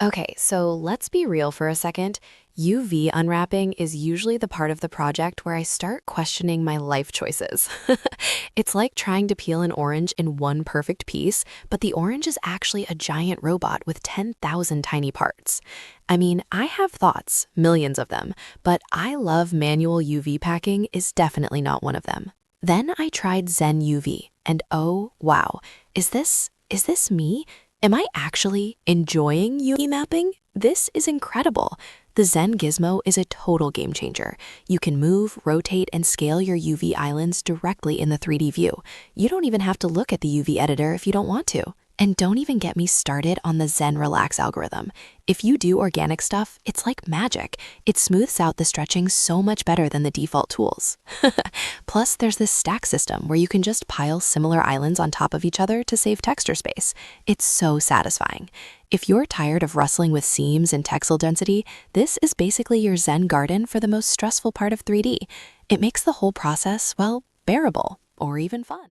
Okay, so let's be real for a second. UV unwrapping is usually the part of the project where I start questioning my life choices. It's like trying to peel an orange in one perfect piece, but the orange is actually a giant robot with 10,000 tiny parts. I mean, I have thoughts, millions of them, but I love manual UV packing is definitely not one of them. Then I tried Zen UV, and oh, wow, is this me? Am I actually enjoying UV mapping? This is incredible. The Zen Gizmo is a total game changer. You can move, rotate, and scale your UV islands directly in the 3D view. You don't even have to look at the UV editor if you don't want to. And don't even get me started on the Zen Relax algorithm. If you do organic stuff, it's like magic. It smooths out the stretching so much better than the default tools. Plus, there's this stack system where you can just pile similar islands on top of each other to save texture space. It's so satisfying. If you're tired of wrestling with seams and texel density, this is basically your Zen garden for the most stressful part of 3D. It makes the whole process, well, bearable or even fun.